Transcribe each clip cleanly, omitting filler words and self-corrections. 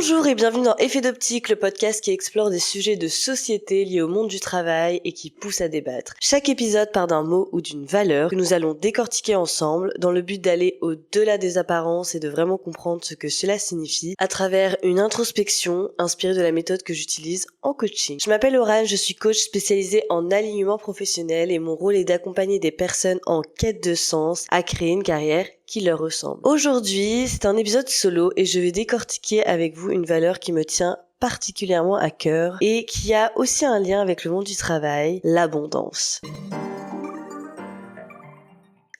Bonjour et bienvenue dans Effet d'Optique, le podcast qui explore des sujets de société liés au monde du travail et qui pousse à débattre. Chaque épisode part d'un mot ou d'une valeur que nous allons décortiquer ensemble dans le but d'aller au-delà des apparences et de vraiment comprendre ce que cela signifie à travers une introspection inspirée de la méthode que j'utilise en coaching. Je m'appelle Aurane, je suis coach spécialisée en alignement professionnel et mon rôle est d'accompagner des personnes en quête de sens à créer une carrière qui leur ressemble. Aujourd'hui, c'est un épisode solo et je vais décortiquer avec vous une valeur qui me tient particulièrement à cœur et qui a aussi un lien avec le monde du travail, l'abondance.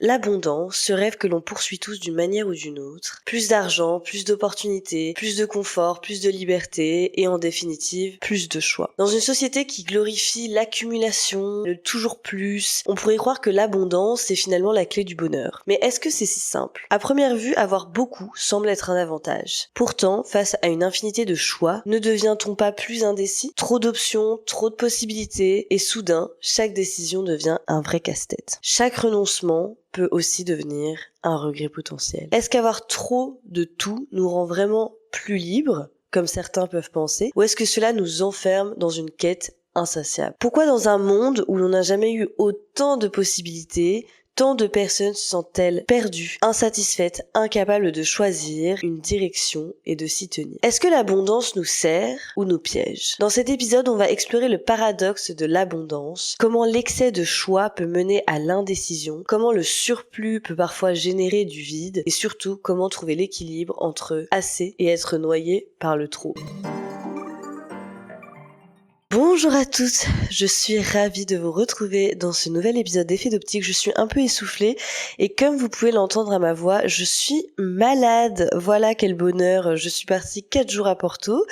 L'abondance, ce rêve que l'on poursuit tous d'une manière ou d'une autre. Plus d'argent, plus d'opportunités, plus de confort, plus de liberté et en définitive, plus de choix. Dans une société qui glorifie l'accumulation, le toujours plus, on pourrait croire que l'abondance est finalement la clé du bonheur. Mais est-ce que c'est si simple ? À première vue, avoir beaucoup semble être un avantage. Pourtant, face à une infinité de choix, ne devient-on pas plus indécis ? Trop d'options, trop de possibilités et soudain, chaque décision devient un vrai casse-tête. Chaque renoncement peut aussi devenir un regret potentiel. Est-ce qu'avoir trop de tout nous rend vraiment plus libres, comme certains peuvent penser, ou est-ce que cela nous enferme dans une quête insatiable ? Pourquoi dans un monde où l'on n'a jamais eu autant de possibilités, tant de personnes se sentent-elles perdues, insatisfaites, incapables de choisir une direction et de s'y tenir ? Est-ce que l'abondance nous sert ou nous piège ? Dans cet épisode, on va explorer le paradoxe de l'abondance, comment l'excès de choix peut mener à l'indécision, comment le surplus peut parfois générer du vide, et surtout comment trouver l'équilibre entre assez et être noyé par le trop. Bonjour à tous, je suis ravie de vous retrouver dans ce nouvel épisode d'Effet d'Optique. Je suis un peu essoufflée et comme vous pouvez l'entendre à ma voix, je suis malade. Voilà quel bonheur, je suis partie 4 jours à Porto.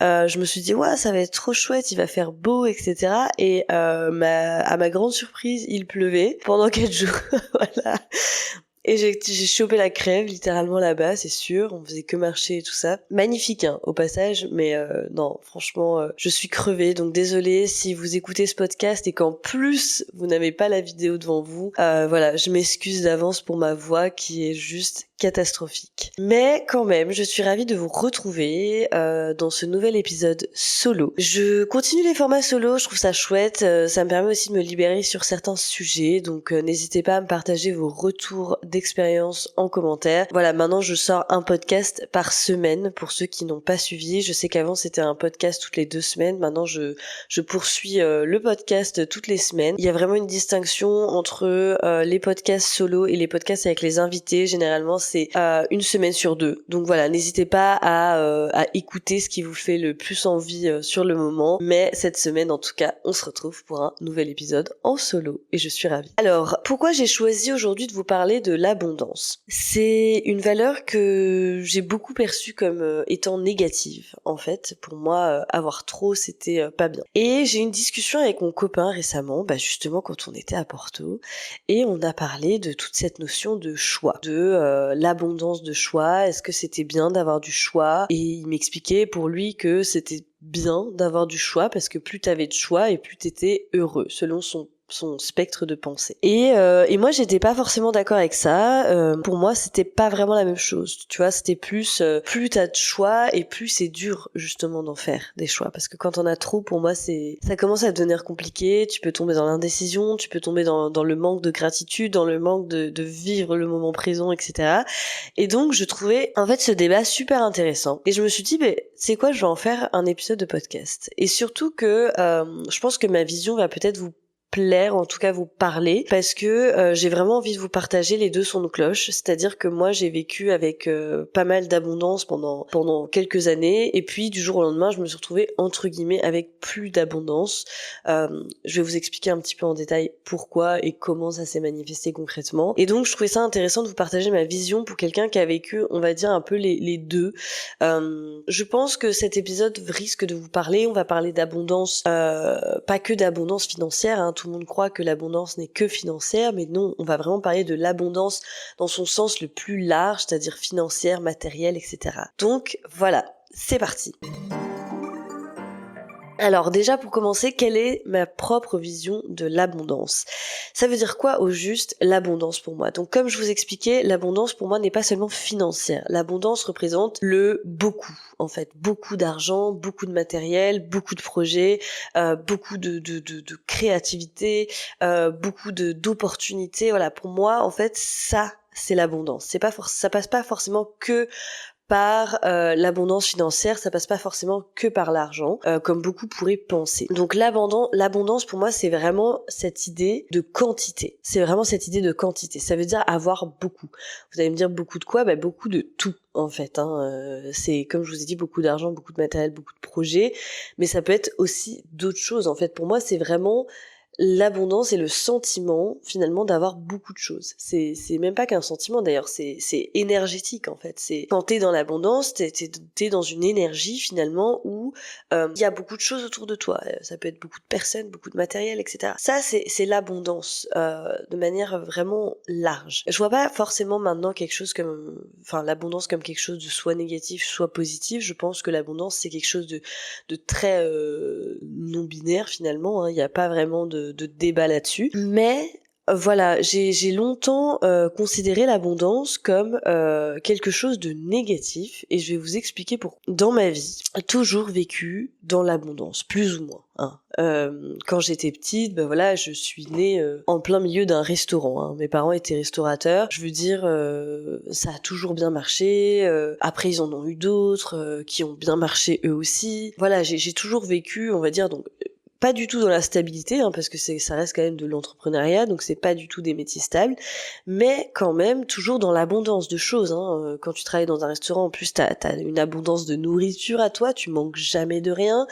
Je me suis dit, ouais, ça va être trop chouette, il va faire beau, etc. Et à ma grande surprise, il pleuvait pendant 4 jours. Voilà. Et j'ai chopé la crève littéralement là-bas, c'est sûr. On faisait que marcher et tout ça. Magnifique, hein, au passage. Mais non, franchement, je suis crevée. Donc désolée si vous écoutez ce podcast et qu'en plus vous n'avez pas la vidéo devant vous. Voilà, je m'excuse d'avance pour ma voix qui est juste catastrophique. Mais quand même, je suis ravie de vous retrouver dans ce nouvel épisode solo. Je continue les formats solo, je trouve ça chouette. Ça me permet aussi de me libérer sur certains sujets. Donc n'hésitez pas à me partager vos retours d'expérience en commentaire. Voilà, maintenant je sors un podcast par semaine pour ceux qui n'ont pas suivi. Je sais qu'avant c'était un podcast toutes les 2 semaines. Maintenant je poursuis le podcast toutes les semaines. Il y a vraiment une distinction entre les podcasts solo et les podcasts avec les invités. Généralement c'est une semaine sur 2. Donc voilà, n'hésitez pas à écouter ce qui vous fait le plus envie sur le moment. Mais cette semaine en tout cas, on se retrouve pour un nouvel épisode en solo et je suis ravie. Alors, pourquoi j'ai choisi aujourd'hui de vous parler de l'abondance ? C'est une valeur que j'ai beaucoup perçue comme étant négative. En fait, pour moi, avoir trop, c'était pas bien. Et j'ai eu une discussion avec mon copain récemment, justement quand on était à Porto, et on a parlé de toute cette notion de choix, de l'abondance de choix. Est-ce que c'était bien d'avoir du choix ? Et il m'expliquait pour lui que c'était bien d'avoir du choix parce que plus t'avais de choix et plus t'étais heureux, selon son spectre de pensée. Et moi j'étais pas forcément d'accord avec ça. Pour moi c'était pas vraiment la même chose. Tu vois, c'était plus t'as de choix et plus c'est dur justement d'en faire des choix, parce que quand on a trop, pour moi ça commence à devenir compliqué. Tu peux tomber dans l'indécision, tu peux tomber dans le manque de gratitude, dans le manque de vivre le moment présent, etc. Et donc je trouvais en fait ce débat super intéressant et je me suis dit c'est quoi, je vais en faire un épisode de podcast. Et surtout que je pense que ma vision va peut-être vous plaire, en tout cas vous parler, parce que j'ai vraiment envie de vous partager les deux sons de cloche. C'est-à-dire que moi j'ai vécu avec pas mal d'abondance pendant quelques années, et puis du jour au lendemain je me suis retrouvée entre guillemets avec plus d'abondance. Je vais vous expliquer un petit peu en détail pourquoi et comment ça s'est manifesté concrètement. Et donc je trouvais ça intéressant de vous partager ma vision pour quelqu'un qui a vécu, on va dire, un peu les deux. Je pense que cet épisode risque de vous parler. On va parler d'abondance, pas que d'abondance financière, hein. Tout le monde croit que l'abondance n'est que financière, mais non, on va vraiment parler de l'abondance dans son sens le plus large, c'est-à-dire financière, matérielle, etc. Donc voilà, c'est parti. Alors déjà pour commencer, quelle est ma propre vision de l'abondance? Ça veut dire quoi au juste l'abondance pour moi? Donc comme je vous expliquais, l'abondance pour moi n'est pas seulement financière. L'abondance représente le beaucoup en fait, beaucoup d'argent, beaucoup de matériel, beaucoup de projets, beaucoup de créativité, beaucoup d'opportunités. Voilà, pour moi en fait ça c'est l'abondance. Ça passe pas forcément que par l'abondance financière, ça passe pas forcément que par l'argent, comme beaucoup pourraient penser. Donc l'abondance pour moi, c'est vraiment cette idée de quantité. C'est vraiment cette idée de quantité. Ça veut dire avoir beaucoup. Vous allez me dire beaucoup de quoi? Bah beaucoup de tout en fait. C'est comme je vous ai dit, beaucoup d'argent, beaucoup de matériel, beaucoup de projets, mais ça peut être aussi d'autres choses. En fait, pour moi, c'est vraiment l'abondance et le sentiment finalement d'avoir beaucoup de choses. C'est même pas qu'un sentiment d'ailleurs, c'est énergétique en fait. C'est quand t'es dans l'abondance, t'es dans une énergie finalement où il y a beaucoup de choses autour de toi. Ça peut être beaucoup de personnes, beaucoup de matériel, etc. Ça c'est l'abondance de manière vraiment large. Je vois pas forcément maintenant quelque chose comme, enfin l'abondance comme quelque chose de soit négatif soit positif. Je pense que l'abondance c'est quelque chose de très non binaire finalement. Il n'y a pas vraiment de débat là-dessus. Mais voilà, j'ai longtemps considéré l'abondance comme quelque chose de négatif et je vais vous expliquer pourquoi. Dans ma vie, j'ai toujours vécu dans l'abondance, plus ou moins. Quand j'étais petite, ben voilà, je suis née en plein milieu d'un restaurant. Mes parents étaient restaurateurs. Je veux dire, ça a toujours bien marché. Après, ils en ont eu d'autres qui ont bien marché eux aussi. Voilà, j'ai toujours vécu, on va dire, donc pas du tout dans la stabilité, parce que ça reste quand même de l'entrepreneuriat, donc c'est pas du tout des métiers stables, mais quand même toujours dans l'abondance de choses. Quand tu travailles dans un restaurant, en plus t'as une abondance de nourriture à toi, tu manques jamais de rien.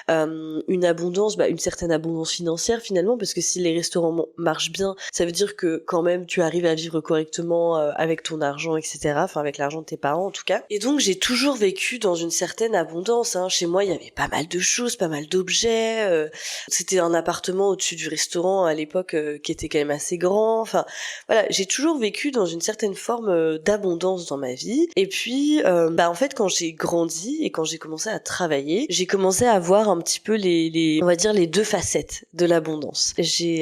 Une abondance, une certaine abondance financière finalement, parce que si les restaurants marchent bien, ça veut dire que quand même tu arrives à vivre correctement avec ton argent, etc. Enfin avec l'argent de tes parents en tout cas. Et donc j'ai toujours vécu dans une certaine abondance. Chez moi il y avait pas mal de choses, pas mal d'objets. C'était un appartement au-dessus du restaurant à l'époque qui était quand même assez grand. Enfin voilà, j'ai toujours vécu dans une certaine forme d'abondance dans ma vie. Et puis en fait quand j'ai grandi et quand j'ai commencé à travailler, j'ai commencé à voir un petit peu on va dire les deux facettes de l'abondance.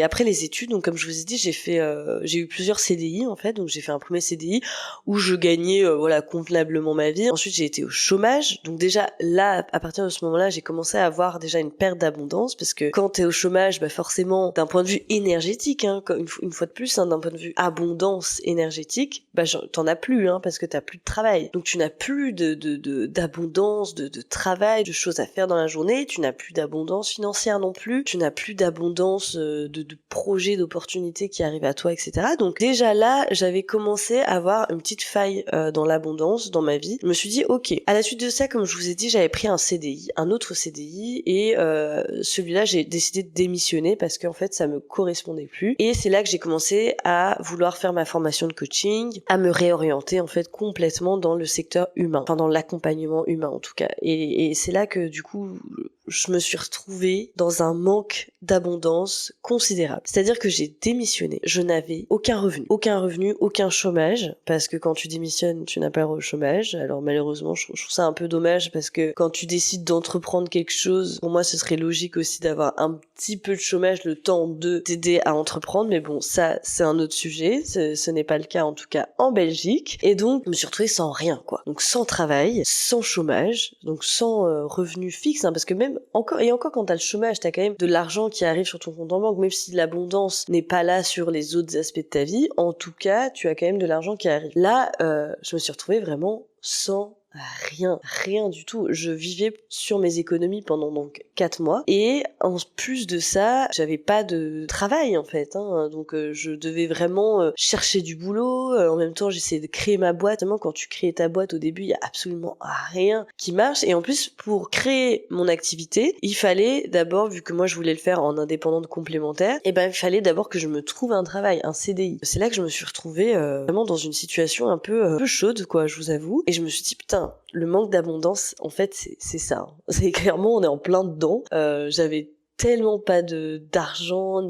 Après les études, donc comme je vous ai dit, j'ai eu plusieurs CDI en fait, donc j'ai fait un premier CDI où je gagnais convenablement ma vie. Ensuite j'ai été au chômage, donc déjà là à partir de ce moment-là j'ai commencé à avoir déjà une perte d'abondance parce que quand t'es au chômage, forcément d'un point de vue énergétique, une fois de plus, d'un point de vue abondance énergétique, t'en as plus parce que t'as plus de travail, donc tu n'as plus d'abondance, de travail, de choses à faire dans la journée, tu n'as plus d'abondance financière non plus, tu n'as plus d'abondance de projets, d'opportunités qui arrivent à toi, etc. Donc déjà là, j'avais commencé à avoir une petite faille dans l'abondance dans ma vie. Je me suis dit, ok, à la suite de ça, comme je vous ai dit, j'avais pris un autre CDI, et celui-là, j'ai décidé de démissionner parce qu'en fait, ça me correspondait plus. Et c'est là que j'ai commencé à vouloir faire ma formation de coaching, à me réorienter en fait complètement dans le secteur humain, enfin dans l'accompagnement humain en tout cas. Et c'est là que du coup je me suis retrouvée dans un manque d'abondance considérable. C'est-à-dire que j'ai démissionné. Je n'avais aucun revenu, aucun chômage, parce que quand tu démissionnes, tu n'as pas le chômage. Alors malheureusement, je trouve ça un peu dommage parce que quand tu décides d'entreprendre quelque chose, pour moi, ce serait logique aussi d'avoir un petit peu de chômage, le temps de t'aider à entreprendre. Mais bon, ça, c'est un autre sujet. Ce n'est pas le cas, en tout cas, en Belgique. Et donc, je me suis retrouvée sans rien, quoi. Donc, sans travail, sans chômage, donc sans revenu fixe, parce que même encore quand t'as le chômage, t'as quand même de l'argent qui arrive sur ton compte en banque, même si l'abondance n'est pas là sur les autres aspects de ta vie, en tout cas, tu as quand même de l'argent qui arrive. Là, je me suis retrouvée vraiment sans rien du tout. Je vivais sur mes économies pendant donc 4 mois, et en plus de ça, j'avais pas de travail en fait, donc je devais vraiment chercher du boulot. En même temps, j'essayais de créer ma boîte. Vraiment, quand tu crées ta boîte au début, il y a absolument rien qui marche, et en plus pour créer mon activité, il fallait d'abord, vu que moi je voulais le faire en indépendante complémentaire, il fallait d'abord que je me trouve un travail, un CDI. C'est là que je me suis retrouvée vraiment dans une situation un peu chaude, quoi, je vous avoue, et je me suis dit putain, le manque d'abondance, en fait, c'est ça. C'est clairement, on est en plein dedans. J'avais tellement pas d'argent,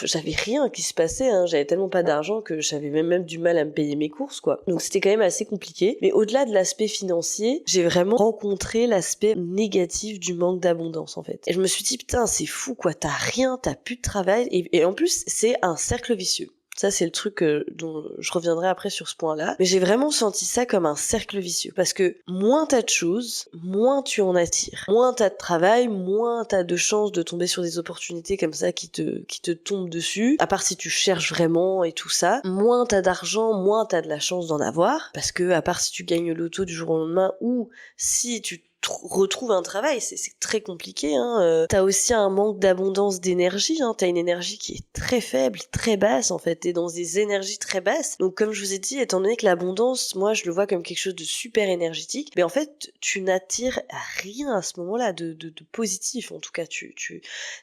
j'avais rien qui se passait, hein. J'avais tellement pas d'argent que j'avais même du mal à me payer mes courses, quoi. Donc c'était quand même assez compliqué. Mais au-delà de l'aspect financier, j'ai vraiment rencontré l'aspect négatif du manque d'abondance, en fait. Et je me suis dit, putain, c'est fou, quoi. T'as rien, t'as plus de travail. Et en plus, c'est un cercle vicieux. Ça, c'est le truc dont je reviendrai après sur ce point-là. Mais j'ai vraiment senti ça comme un cercle vicieux. Parce que moins t'as de choses, moins tu en attires. Moins t'as de travail, moins t'as de chances de tomber sur des opportunités comme ça qui te tombent dessus. À part si tu cherches vraiment et tout ça. Moins t'as d'argent, moins t'as de la chance d'en avoir. Parce que, à part si tu gagnes le loto du jour au lendemain ou si tu retrouve un travail, c'est très compliqué, hein. T'as aussi un manque d'abondance d'énergie, hein. T'as une énergie qui est très faible, très basse, en fait. T'es dans des énergies très basses. Donc, comme je vous ai dit, étant donné que l'abondance, moi, je le vois comme quelque chose de super énergétique, mais en fait, tu n'attires rien à ce moment-là de positif, en tout cas.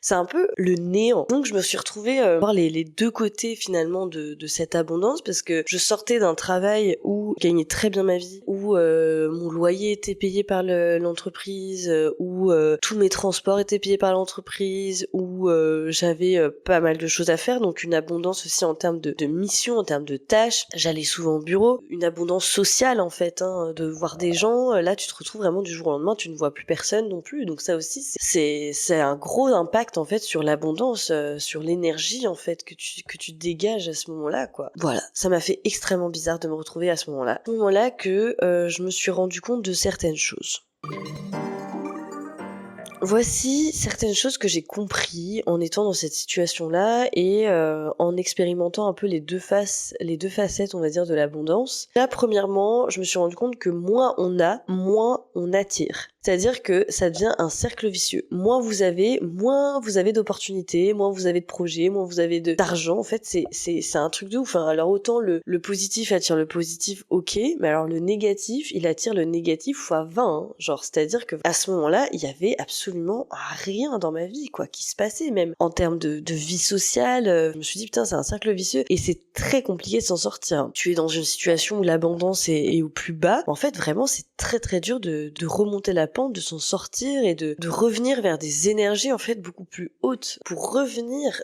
C'est un peu le néant. Donc, je me suis retrouvée voir les deux côtés, finalement, de cette abondance, parce que je sortais d'un travail où je gagnais très bien ma vie, où mon loyer était payé par l'entreprise, où tous mes transports étaient payés par l'entreprise, où j'avais pas mal de choses à faire, donc une abondance aussi en termes de missions, en termes de tâches. J'allais souvent au bureau, une abondance sociale en fait, hein, de voir des gens. Là, tu te retrouves vraiment du jour au lendemain, tu ne vois plus personne non plus, donc ça aussi, c'est un gros impact en fait sur l'abondance, sur l'énergie en fait que tu dégages à ce moment-là, quoi. Voilà, ça m'a fait extrêmement bizarre de me retrouver à ce moment-là que je me suis rendu compte de certaines choses. Voici certaines choses que j'ai compris en étant dans cette situation-là et en expérimentant un peu les deux facettes, on va dire, de l'abondance. Là, premièrement, je me suis rendu compte que moins on a, moins on attire. C'est-à-dire que ça devient un cercle vicieux. Moins vous avez d'opportunités, moins vous avez de projets, moins vous avez d'argent. En fait, c'est un truc de ouf, hein. Alors autant le positif attire le positif, ok, mais alors le négatif, il attire le négatif fois 20, hein. Genre, c'est-à-dire que à ce moment-là, il y avait absolument rien dans ma vie, quoi, qui se passait, même en termes de vie sociale. Je me suis dit, putain, c'est un cercle vicieux et c'est très compliqué de s'en sortir. Tu es dans une situation où l'abondance est au plus bas. En fait, vraiment, c'est très très dur de remonter la pente, de s'en sortir et de revenir vers des énergies en fait beaucoup plus hautes. Pour revenir,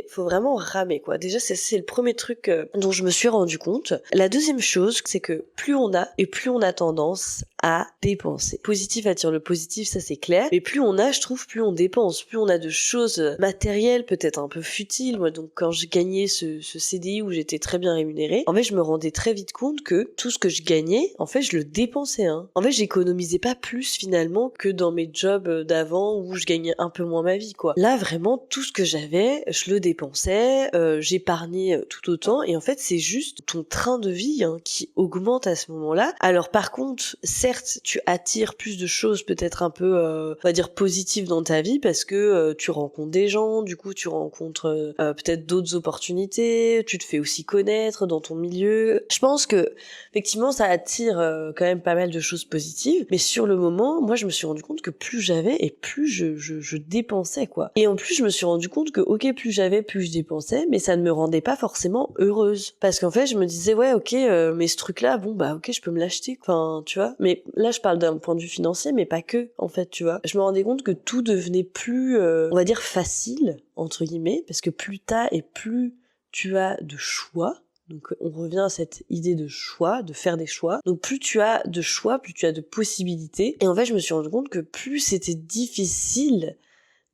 faut vraiment ramer, quoi. Déjà, c'est le premier truc dont je me suis rendu compte. La deuxième chose, c'est que plus on a et plus on a tendance à dépenser. Positif attire le positif, ça c'est clair. Mais plus on a, je trouve, plus on dépense. Plus on a de choses matérielles, peut-être un peu futiles. Moi, donc, quand je gagnais ce CDI où j'étais très bien rémunérée, en fait, je me rendais très vite compte que tout ce que je gagnais, en fait, je le dépensais, hein. En fait, j'économisais pas plus, finalement, que dans mes jobs d'avant où je gagnais un peu moins ma vie, quoi. Là, vraiment, tout ce que j'avais, je le dépensais, j'épargnais tout autant. Et en fait, c'est juste ton train de vie, hein, qui augmente à ce moment-là. Alors, par contre, certes, tu attires plus de choses peut-être un peu, on va dire, positives dans ta vie parce que tu rencontres des gens, du coup, tu rencontres peut-être d'autres opportunités, tu te fais aussi connaître dans ton milieu. Je pense que, effectivement, ça attire quand même pas mal de choses positives, mais sur le moment, moi, je me suis rendu compte que plus j'avais et plus je dépensais, quoi. Et en plus, je me suis rendu compte que, ok, plus j'avais, plus je dépensais, mais ça ne me rendait pas forcément heureuse. Parce qu'en fait, je me disais, ouais, ok, mais ce truc-là, bon, bah, ok, je peux me l'acheter, enfin, tu vois. Mais là, je parle d'un point de vue financier, mais pas que, en fait, tu vois. Je me rendais compte que tout devenait plus, on va dire, facile, entre guillemets, parce que plus t'as et plus tu as de choix. Donc on revient à cette idée de choix, de faire des choix. Donc plus tu as de choix, plus tu as de possibilités. Et en fait, je me suis rendu compte que plus c'était difficile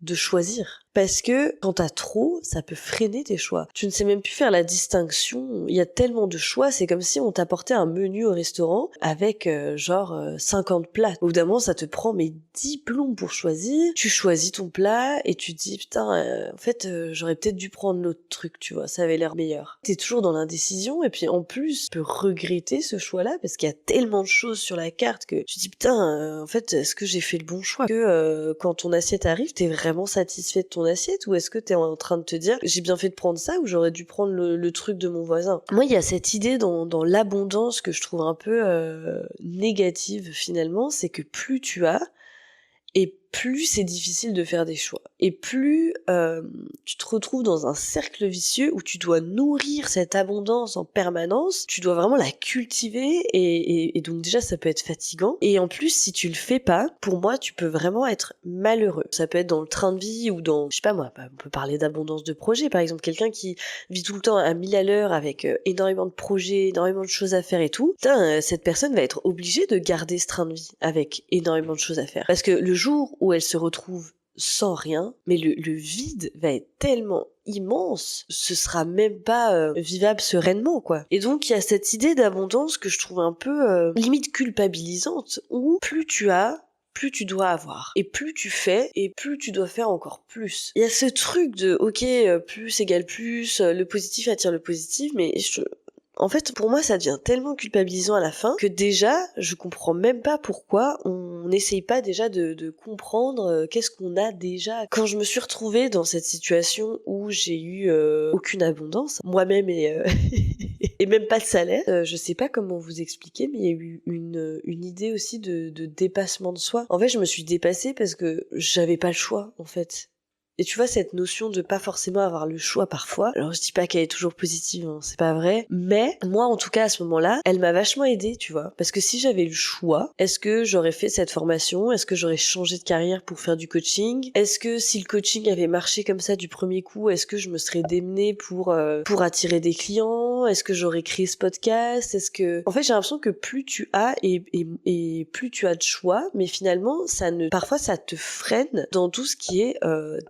de choisir. Parce que quand t'as trop, ça peut freiner tes choix. Tu ne sais même plus faire la distinction. Il y a tellement de choix, c'est comme si on t'apportait un menu au restaurant avec 50 plats. Au bout d'un moment, ça te prend 10 plombs pour choisir. Tu choisis ton plat et tu te dis putain, en fait, j'aurais peut-être dû prendre l'autre truc, tu vois, ça avait l'air meilleur. T'es toujours dans l'indécision et puis en plus, tu peux regretter ce choix-là parce qu'il y a tellement de choses sur la carte que tu te dis putain, en fait, est-ce que j'ai fait le bon choix? Que quand ton assiette arrive, t'es vraiment satisfait de ton assiette ou est-ce que t'es en train de te dire j'ai bien fait de prendre ça ou j'aurais dû prendre le truc de mon voisin? Moi, il y a cette idée dans l'abondance que je trouve un peu négative finalement, c'est que plus tu as et plus c'est difficile de faire des choix. Et plus tu te retrouves dans un cercle vicieux où tu dois nourrir cette abondance en permanence, tu dois vraiment la cultiver et donc déjà ça peut être fatigant. Et en plus si tu le fais pas, pour moi tu peux vraiment être malheureux. Ça peut être dans le train de vie ou dans, je sais pas moi, on peut parler d'abondance de projets par exemple, quelqu'un qui vit tout le temps à 1000 à l'heure avec énormément de projets, énormément de choses à faire et tout, cette personne va être obligée de garder ce train de vie avec énormément de choses à faire. Parce que le jour où elle se retrouve sans rien, mais le vide va être tellement immense, ce sera même pas vivable sereinement, quoi. Et donc il y a cette idée d'abondance que je trouve un peu limite culpabilisante, où plus tu as, plus tu dois avoir. Et plus tu fais, et plus tu dois faire encore plus. Il y a ce truc de, ok, plus égale plus, le positif attire le positif, mais en fait, pour moi, ça devient tellement culpabilisant à la fin que déjà, je comprends même pas pourquoi on n'essaye pas déjà de comprendre qu'est-ce qu'on a déjà. Quand je me suis retrouvée dans cette situation où j'ai eu aucune abondance, moi-même et même pas de salaire, je sais pas comment vous expliquer, mais il y a eu une idée aussi de dépassement de soi. En fait, je me suis dépassée parce que j'avais pas le choix, en fait. Et tu vois, cette notion de pas forcément avoir le choix parfois, alors je dis pas qu'elle est toujours positive, hein, c'est pas vrai, mais moi en tout cas à ce moment-là, elle m'a vachement aidée, tu vois, parce que si j'avais le choix, est-ce que j'aurais fait cette formation, est-ce que j'aurais changé de carrière pour faire du coaching, est-ce que si le coaching avait marché comme ça du premier coup, est-ce que je me serais démenée pour attirer des clients, est-ce que j'aurais créé ce podcast, est-ce que... En fait j'ai l'impression que plus tu as et plus tu as de choix, mais finalement parfois ça te freine dans tout ce qui est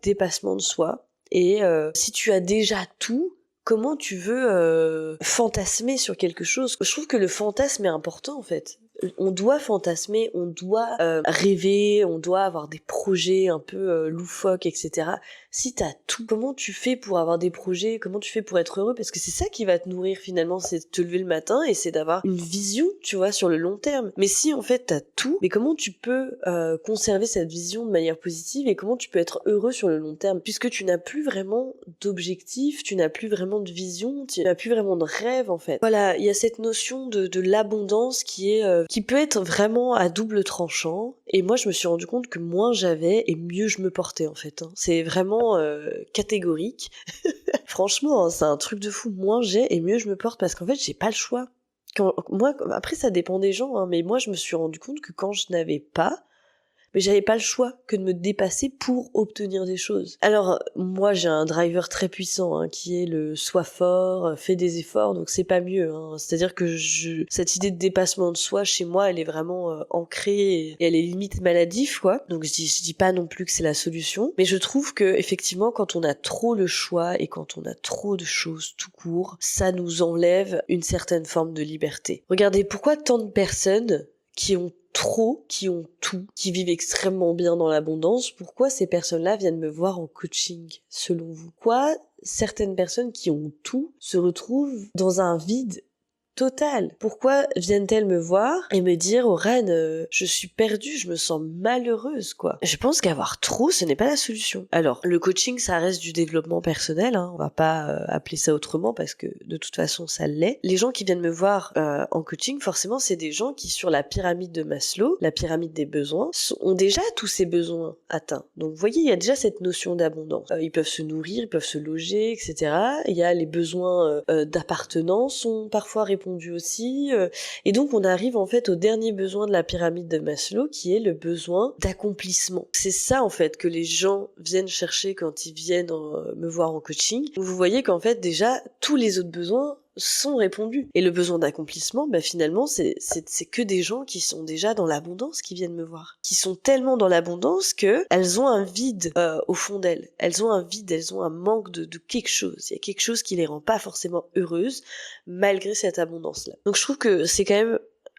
dépassement de soi. Et si tu as déjà tout, comment tu veux fantasmer sur quelque chose? Je trouve que le fantasme est important en fait. On doit fantasmer, on doit rêver, on doit avoir des projets un peu loufoques, etc. Si t'as tout, comment tu fais pour avoir des projets? Comment tu fais pour être heureux? Parce que c'est ça qui va te nourrir finalement, c'est de te lever le matin et c'est d'avoir une vision, tu vois, sur le long terme. Mais si en fait t'as tout, mais comment tu peux conserver cette vision de manière positive et comment tu peux être heureux sur le long terme? Puisque tu n'as plus vraiment d'objectif, tu n'as plus vraiment de vision, tu n'as plus vraiment de rêve en fait. Voilà, il y a cette notion de l'abondance qui peut être vraiment à double tranchant. Et moi, je me suis rendu compte que moins j'avais et mieux je me portais en fait. Hein. C'est vraiment catégorique. Franchement, hein, c'est un truc de fou. Moins j'ai et mieux je me porte parce qu'en fait, j'ai pas le choix. Après, ça dépend des gens, hein, mais moi, je me suis rendu compte que quand je n'avais pas, mais j'avais pas le choix que de me dépasser pour obtenir des choses. Alors moi j'ai un driver très puissant qui est le sois fort, fais des efforts, donc c'est pas mieux. C'est-à-dire que cette idée de dépassement de soi chez moi elle est vraiment ancrée et elle est limite maladive quoi. Donc je dis pas non plus que c'est la solution, mais je trouve que effectivement quand on a trop le choix et quand on a trop de choses tout court, ça nous enlève une certaine forme de liberté. Regardez pourquoi tant de personnes qui ont tout, qui vivent extrêmement bien dans l'abondance, pourquoi ces personnes-là viennent me voir en coaching, selon vous? Pourquoi certaines personnes qui ont tout se retrouvent dans un vide total? Pourquoi viennent-elles me voir et me dire oh Reine, je suis perdue, je me sens malheureuse quoi. Je pense qu'avoir trop ce n'est pas la solution. Alors le coaching ça reste du développement personnel, on va pas appeler ça autrement parce que de toute façon ça l'est. Les gens qui viennent me voir en coaching forcément c'est des gens qui sur la pyramide de Maslow, la pyramide des besoins, ont déjà tous ces besoins atteints. Donc vous voyez il y a déjà cette notion d'abondance. Ils peuvent se nourrir, ils peuvent se loger, etc. Il y a les besoins d'appartenance sont parfois répondus aussi, et donc on arrive en fait au dernier besoin de la pyramide de Maslow qui est le besoin d'accomplissement. C'est ça en fait que les gens viennent chercher quand ils viennent me voir en coaching. Vous voyez qu'en fait déjà tous les autres besoins sont répondus. Et le besoin d'accomplissement, finalement, c'est que des gens qui sont déjà dans l'abondance qui viennent me voir. Qui sont tellement dans l'abondance que elles ont un vide au fond d'elles. Elles ont un vide, elles ont un manque de quelque chose. Il y a quelque chose qui les rend pas forcément heureuses malgré cette abondance-là. Donc je trouve que c'est quand même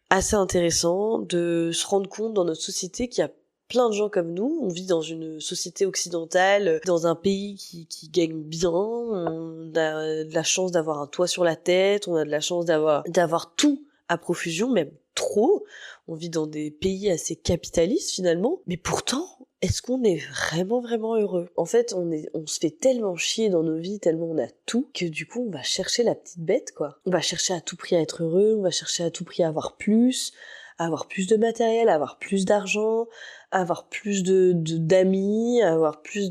assez intéressant de se rendre compte dans notre société qu'il y a plein de gens comme nous, on vit dans une société occidentale, dans un pays qui gagne bien, on a de la chance d'avoir un toit sur la tête, on a de la chance d'avoir tout à profusion, même trop. On vit dans des pays assez capitalistes finalement, mais pourtant, est-ce qu'on est vraiment vraiment heureux? En fait, on se fait tellement chier dans nos vies, tellement on a tout, que du coup on va chercher la petite bête quoi. On va chercher à tout prix à être heureux, on va chercher à tout prix à avoir plus de matériel, à avoir plus d'argent, avoir plus d'amis, avoir plus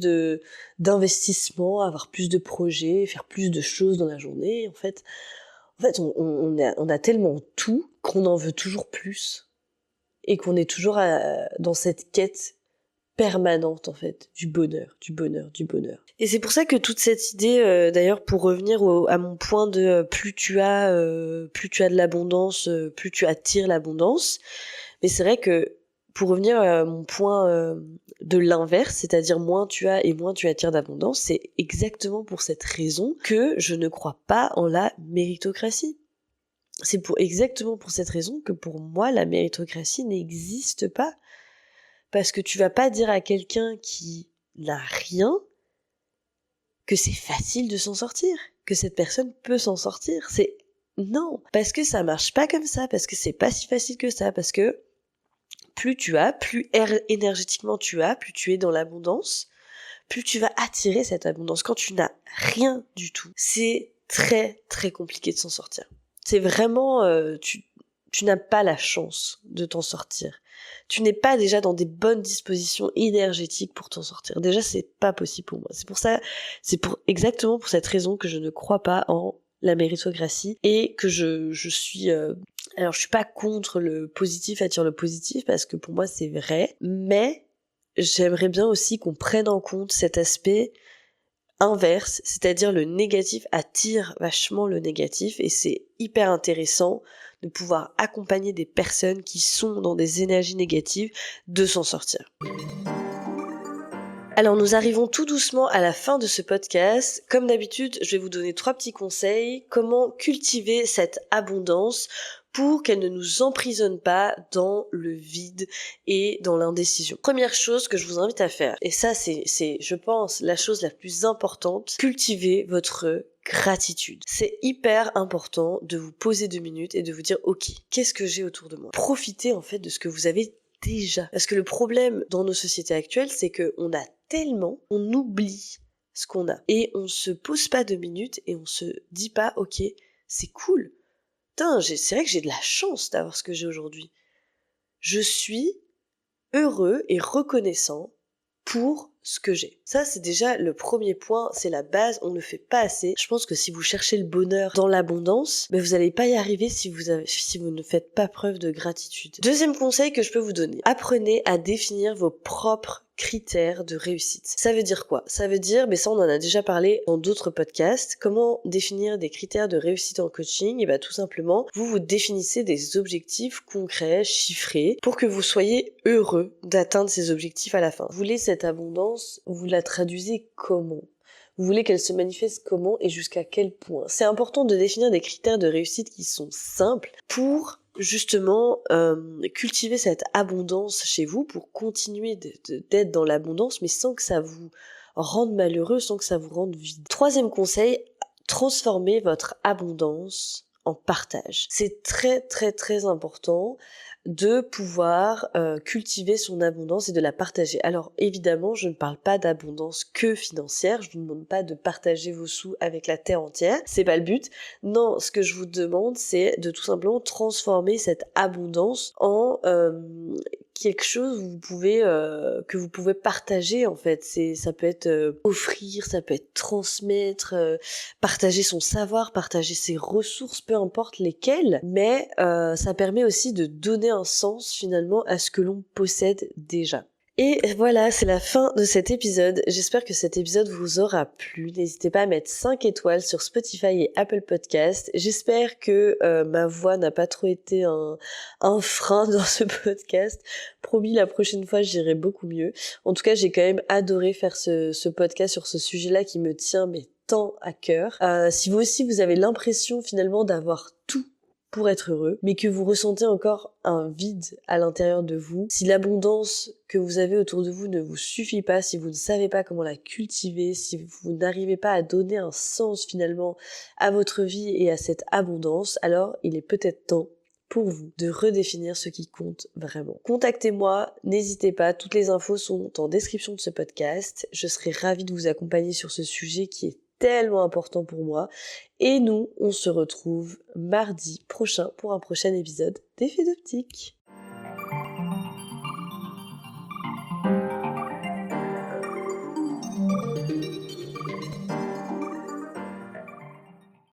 d'investissements, avoir plus de projets, faire plus de choses dans la journée. En fait, on a tellement tout qu'on en veut toujours plus et qu'on est toujours dans cette quête permanente en fait du bonheur, du bonheur, du bonheur. Et c'est pour ça que toute cette idée, d'ailleurs, pour revenir à mon point de plus tu as de l'abondance, plus tu attires l'abondance. Mais c'est vrai que pour revenir à mon point de l'inverse, c'est-à-dire moins tu as et moins tu attires d'abondance, c'est exactement pour cette raison que je ne crois pas en la méritocratie. C'est exactement pour cette raison que pour moi la méritocratie n'existe pas. Parce que tu vas pas dire à quelqu'un qui n'a rien que c'est facile de s'en sortir, que cette personne peut s'en sortir. Non, parce que ça marche pas comme ça, parce que c'est pas si facile que ça, parce que plus tu as, plus énergétiquement tu as, plus tu es dans l'abondance, plus tu vas attirer cette abondance. Quand tu n'as rien du tout, c'est très très compliqué de s'en sortir. C'est vraiment, tu n'as pas la chance de t'en sortir. Tu n'es pas déjà dans des bonnes dispositions énergétiques pour t'en sortir. Déjà, c'est pas possible pour moi. Exactement pour cette raison que je ne crois pas en la méritocratie et que je suis, alors je suis pas contre le positif attire le positif parce que pour moi c'est vrai, mais j'aimerais bien aussi qu'on prenne en compte cet aspect inverse, c'est-à-dire le négatif attire vachement le négatif et c'est hyper intéressant de pouvoir accompagner des personnes qui sont dans des énergies négatives de s'en sortir. Alors nous arrivons tout doucement à la fin de ce podcast. Comme d'habitude, je vais vous donner 3 petits conseils. Comment cultiver cette abondance pour qu'elle ne nous emprisonne pas dans le vide et dans l'indécision. Première chose que je vous invite à faire, et ça c'est je pense la chose la plus importante, cultivez votre gratitude. C'est hyper important de vous poser 2 minutes et de vous dire ok, qu'est-ce que j'ai autour de moi ? Profitez en fait de ce que vous avez déjà. Parce que le problème dans nos sociétés actuelles, c'est qu'on a tellement, on oublie ce qu'on a. Et on se pose pas 2 minutes et on se dit pas ok, c'est cool. Putain, c'est vrai que j'ai de la chance d'avoir ce que j'ai aujourd'hui. Je suis heureux et reconnaissant pour ce que j'ai. Ça, c'est déjà le premier point, c'est la base, on ne le fait pas assez. Je pense que si vous cherchez le bonheur dans l'abondance, vous n'allez pas y arriver si vous ne faites pas preuve de gratitude. Deuxième conseil que je peux vous donner, apprenez à définir vos propres critères de réussite. Ça veut dire quoi ? Ça veut dire, mais ça on en a déjà parlé dans d'autres podcasts, comment définir des critères de réussite en coaching ? Et tout simplement, vous définissez des objectifs concrets, chiffrés, pour que vous soyez heureux d'atteindre ces objectifs à la fin. Vous voulez cette abondance, vous la traduisez comment ? Vous voulez qu'elle se manifeste comment et jusqu'à quel point ? C'est important de définir des critères de réussite qui sont simples pour justement cultiver cette abondance chez vous, pour continuer d'être dans l'abondance, mais sans que ça vous rende malheureux, sans que ça vous rende vide. Troisième conseil, transformez votre abondance en partage. C'est très très très important de pouvoir cultiver son abondance et de la partager. Alors évidemment, je ne parle pas d'abondance que financière, je vous demande pas de partager vos sous avec la terre entière, c'est pas le but. Non, ce que je vous demande, c'est de tout simplement transformer cette abondance en quelque chose que vous pouvez partager en fait. Ça peut être offrir, ça peut être transmettre, partager son savoir, partager ses ressources, peu importe lesquelles, mais ça permet aussi de donner un sens finalement à ce que l'on possède déjà. Et voilà, c'est la fin de cet épisode. J'espère que cet épisode vous aura plu. N'hésitez pas à mettre 5 étoiles sur Spotify et Apple Podcast. J'espère que ma voix n'a pas trop été un frein dans ce podcast. Promis, la prochaine fois, j'irai beaucoup mieux. En tout cas, j'ai quand même adoré faire ce podcast sur ce sujet-là qui me tient tant à cœur. Si vous aussi, vous avez l'impression finalement d'avoir tout pour être heureux, mais que vous ressentez encore un vide à l'intérieur de vous, si l'abondance que vous avez autour de vous ne vous suffit pas, si vous ne savez pas comment la cultiver, si vous n'arrivez pas à donner un sens finalement à votre vie et à cette abondance, alors il est peut-être temps pour vous de redéfinir ce qui compte vraiment. Contactez-moi, n'hésitez pas, toutes les infos sont en description de ce podcast. Je serai ravie de vous accompagner sur ce sujet qui est tellement important pour moi. Et nous, on se retrouve mardi prochain pour un prochain épisode d'Effet d'Optique.